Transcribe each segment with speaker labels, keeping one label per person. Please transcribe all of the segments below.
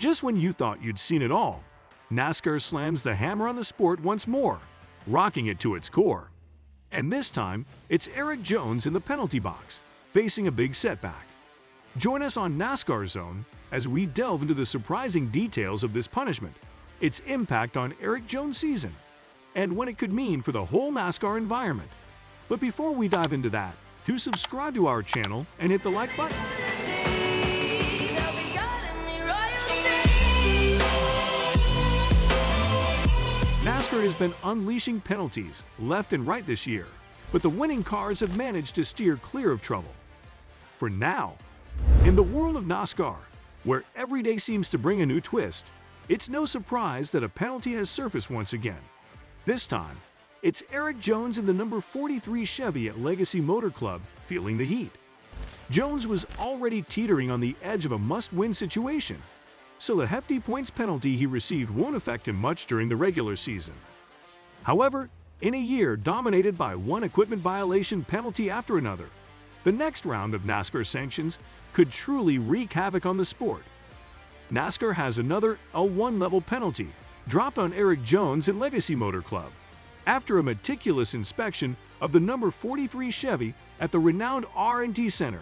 Speaker 1: Just when you thought you'd seen it all, NASCAR slams the hammer on the sport once more, rocking it to its core. And this time, it's Erik Jones in the penalty box, facing a big setback. Join us on NASCAR Zone as we delve into the surprising details of this punishment, its impact on Erik Jones' season, and what it could mean for the whole NASCAR environment. But before we dive into that, do subscribe to our channel and hit the like button. NASCAR has been unleashing penalties left and right this year, but the winning cars have managed to steer clear of trouble. For now, in the world of NASCAR, where every day seems to bring a new twist, it's no surprise that a penalty has surfaced once again. This time, it's Erik Jones in the number 43 Chevy at Legacy Motor Club feeling the heat. Jones was already teetering on the edge of a must-win situation, so the hefty points penalty he received won't affect him much during the regular season. However, in a year dominated by one equipment violation penalty after another, the next round of NASCAR sanctions could truly wreak havoc on the sport. NASCAR has another L1-level penalty dropped on Erik Jones at Legacy Motor Club after a meticulous inspection of the number 43 Chevy at the renowned R&D Center.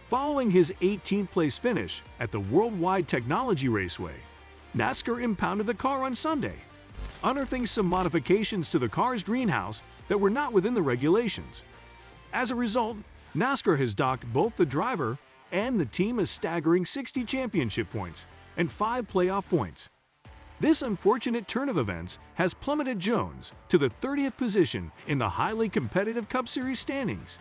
Speaker 1: Following his 18th place finish at the Worldwide Technology Raceway, NASCAR impounded the car on Sunday, unearthing some modifications to the car's greenhouse that were not within the regulations. As a result, NASCAR has docked both the driver and the team a staggering 60 championship points and 5 playoff points. This unfortunate turn of events has plummeted Jones to the 30th position in the highly competitive Cup Series standings.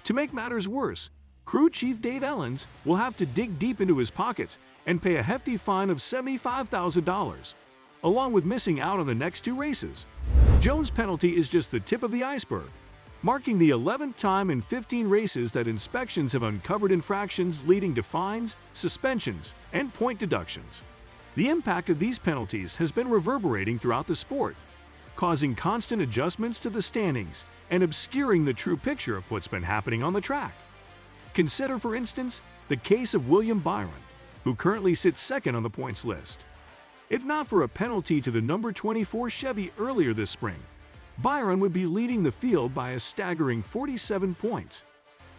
Speaker 1: To make matters worse, crew chief Dave Elenz will have to dig deep into his pockets and pay a hefty fine of $75,000, along with missing out on the next 2 races. Jones' penalty is just the tip of the iceberg, marking the 11th time in 15 races that inspections have uncovered infractions leading to fines, suspensions, and point deductions. The impact of these penalties has been reverberating throughout the sport, causing constant adjustments to the standings and obscuring the true picture of what's been happening on the track. Consider, for instance, the case of William Byron, who currently sits second on the points list. If not for a penalty to the number 24 Chevy earlier this spring, Byron would be leading the field by a staggering 47 points.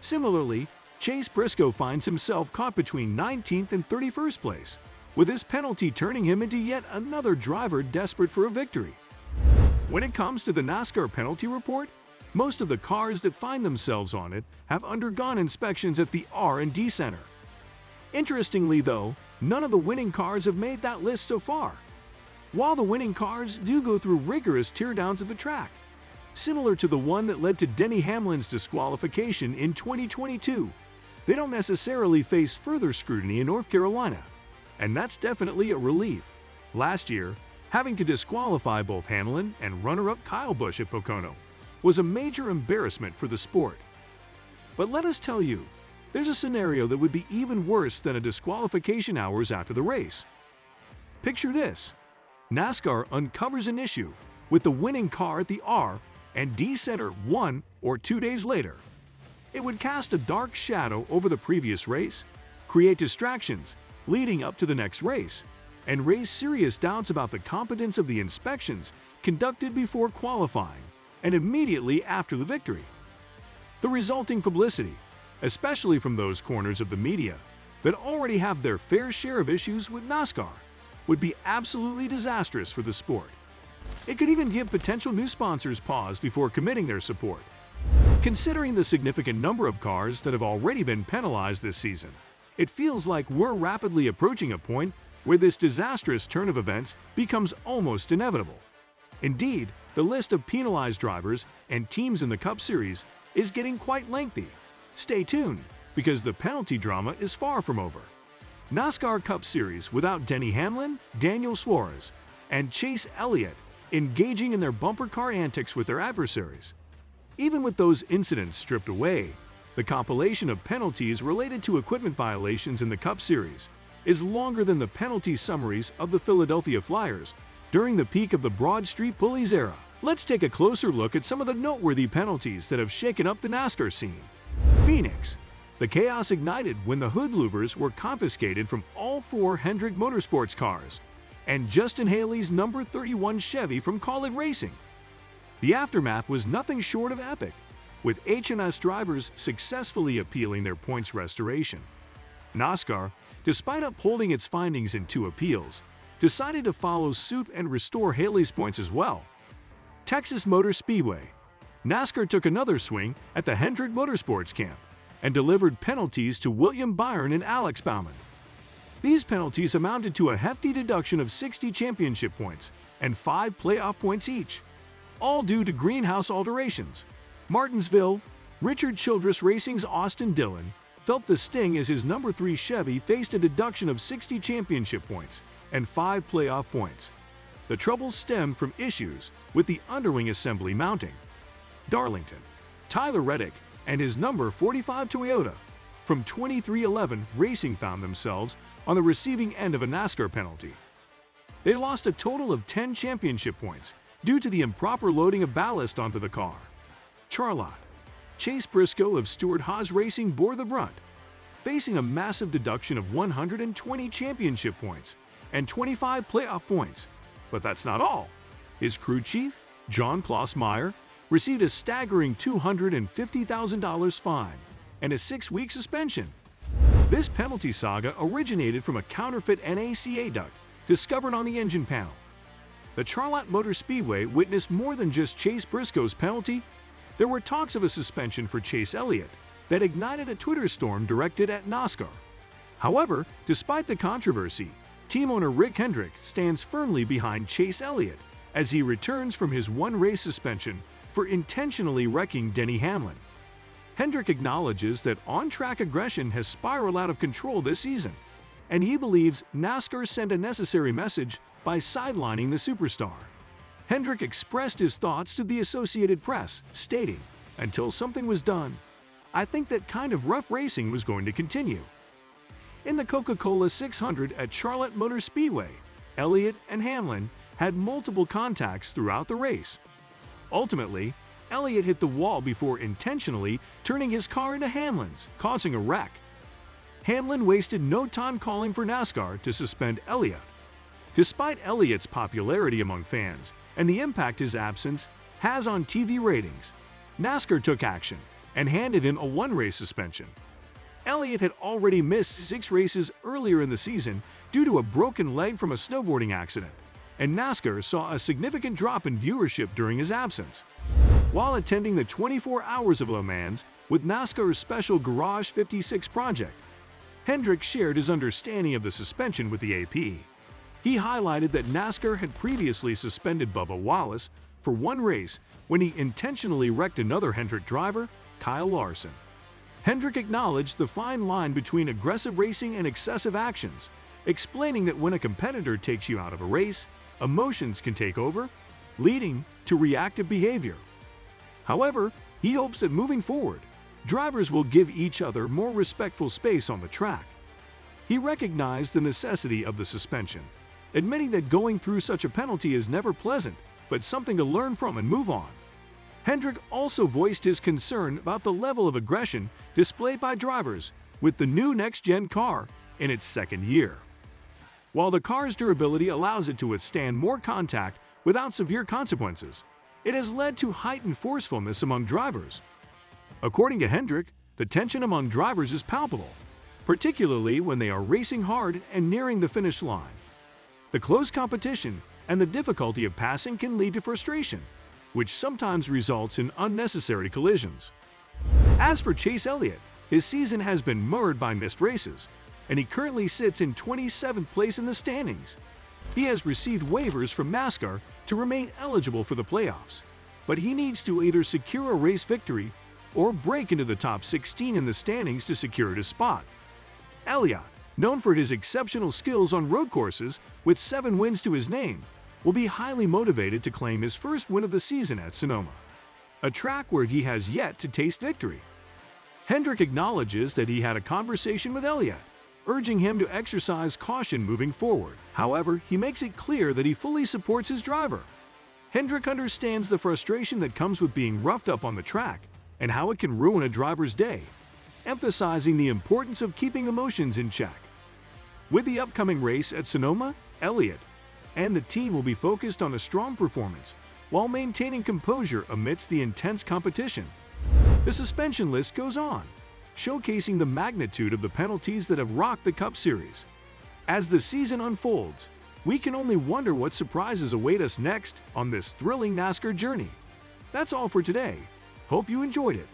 Speaker 1: Similarly, Chase Briscoe finds himself caught between 19th and 31st place, with his penalty turning him into yet another driver desperate for a victory. When it comes to the NASCAR penalty report, most of the cars that find themselves on it have undergone inspections at the R&D Center. Interestingly though, none of the winning cars have made that list so far. While the winning cars do go through rigorous teardowns of the track, similar to the one that led to Denny Hamlin's disqualification in 2022, they don't necessarily face further scrutiny in North Carolina, and that's definitely a relief. Last year, having to disqualify both Hamlin and runner-up Kyle Busch at Pocono was a major embarrassment for the sport. But let us tell you, there's a scenario that would be even worse than a disqualification hours after the race. Picture this: NASCAR uncovers an issue with the winning car at the R&D Center 1 or 2 days later. It would cast a dark shadow over the previous race, create distractions leading up to the next race, and raise serious doubts about the competence of the inspections conducted before qualifying and immediately after the victory. The resulting publicity, especially from those corners of the media that already have their fair share of issues with NASCAR, would be absolutely disastrous for the sport. It could even give potential new sponsors pause before committing their support. Considering the significant number of cars that have already been penalized this season, it feels like we're rapidly approaching a point where this disastrous turn of events becomes almost inevitable. Indeed, the list of penalized drivers and teams in the Cup Series is getting quite lengthy. Stay tuned, because the penalty drama is far from over. NASCAR Cup Series without Denny Hamlin, Daniel Suarez, and Chase Elliott engaging in their bumper car antics with their adversaries. Even with those incidents stripped away, the compilation of penalties related to equipment violations in the Cup Series is longer than the penalty summaries of the Philadelphia Flyers during the peak of the Broad Street Bullies era. Let's take a closer look at some of the noteworthy penalties that have shaken up the NASCAR scene. Phoenix. The chaos ignited when the hood louvers were confiscated from all 4 Hendrick Motorsports cars and Justin Haley's number 31 Chevy from Call It Racing. The aftermath was nothing short of epic, with H&S drivers successfully appealing their points restoration. NASCAR, despite upholding its findings in 2 appeals, decided to follow suit and restore Haley's points as well. Texas Motor Speedway. NASCAR took another swing at the Hendrick Motorsports camp and delivered penalties to William Byron and Alex Bauman. These penalties amounted to a hefty deduction of 60 championship points and 5 playoff points each, all due to greenhouse alterations. Martinsville, Richard Childress Racing's Austin Dillon felt the sting as his number 3 Chevy faced a deduction of 60 championship points and 5 playoff points. The troubles stemmed from issues with the underwing assembly mounting. Darlington, Tyler Reddick and his number 45 Toyota from 2311 Racing found themselves on the receiving end of a NASCAR penalty. They lost a total of 10 championship points due to the improper loading of ballast onto the car. Charlotte, Chase Briscoe of Stewart Haas Racing bore the brunt, facing a massive deduction of 120 championship points and 25 playoff points. But that's not all. His crew chief, John Klossmeyer, received a staggering $250,000 fine and a 6-week suspension. This penalty saga originated from a counterfeit NACA duct discovered on the engine panel. The Charlotte Motor Speedway witnessed more than just Chase Briscoe's penalty. There were talks of a suspension for Chase Elliott that ignited a Twitter storm directed at NASCAR. However, despite the controversy, team owner Rick Hendrick stands firmly behind Chase Elliott as he returns from his 1-race suspension for intentionally wrecking Denny Hamlin. Hendrick acknowledges that on-track aggression has spiraled out of control this season, and he believes NASCAR sent a necessary message by sidelining the superstar. Hendrick expressed his thoughts to the Associated Press, stating, "Until something was done, I think that kind of rough racing was going to continue." In the Coca-Cola 600 at Charlotte Motor Speedway, Elliott and Hamlin had multiple contacts throughout the race. Ultimately, Elliott hit the wall before intentionally turning his car into Hamlin's, causing a wreck. Hamlin wasted no time calling for NASCAR to suspend Elliott. Despite Elliott's popularity among fans and the impact his absence has on TV ratings, NASCAR took action and handed him a 1-race suspension. Elliott had already missed 6 races earlier in the season due to a broken leg from a snowboarding accident, and NASCAR saw a significant drop in viewership during his absence. While attending the 24 Hours of Le Mans with NASCAR's special Garage 56 project, Hendrick shared his understanding of the suspension with the AP. He highlighted that NASCAR had previously suspended Bubba Wallace for 1 race when he intentionally wrecked another Hendrick driver, Kyle Larson. Hendrick acknowledged the fine line between aggressive racing and excessive actions, explaining that when a competitor takes you out of a race, emotions can take over, leading to reactive behavior. However, he hopes that moving forward, drivers will give each other more respectful space on the track. He recognized the necessity of the suspension, admitting that going through such a penalty is never pleasant, but something to learn from and move on. Hendrick also voiced his concern about the level of aggression displayed by drivers with the new next-gen car in its 2nd year. While the car's durability allows it to withstand more contact without severe consequences, it has led to heightened forcefulness among drivers. According to Hendrick, the tension among drivers is palpable, particularly when they are racing hard and nearing the finish line. The close competition and the difficulty of passing can lead to frustration, which sometimes results in unnecessary collisions. As for Chase Elliott, his season has been marred by missed races, and he currently sits in 27th place in the standings. He has received waivers from NASCAR to remain eligible for the playoffs, but he needs to either secure a race victory or break into the top 16 in the standings to secure his spot. Elliott, known for his exceptional skills on road courses with 7 wins to his name, will be highly motivated to claim his first win of the season at Sonoma, a track where he has yet to taste victory. Hendrick acknowledges that he had a conversation with Elliott, urging him to exercise caution moving forward. However, he makes it clear that he fully supports his driver. Hendrick understands the frustration that comes with being roughed up on the track and how it can ruin a driver's day. emphasizing the importance of keeping emotions in check. With the upcoming race at Sonoma, Elliott and the team will be focused on a strong performance while maintaining composure amidst the intense competition. The suspension list goes on, showcasing the magnitude of the penalties that have rocked the Cup Series. As the season unfolds, we can only wonder what surprises await us next on this thrilling NASCAR journey. That's all for today. Hope you enjoyed it.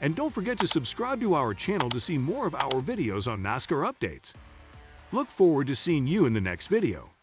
Speaker 1: And don't forget to subscribe to our channel to see more of our videos on NASCAR updates. Look forward to seeing you in the next video.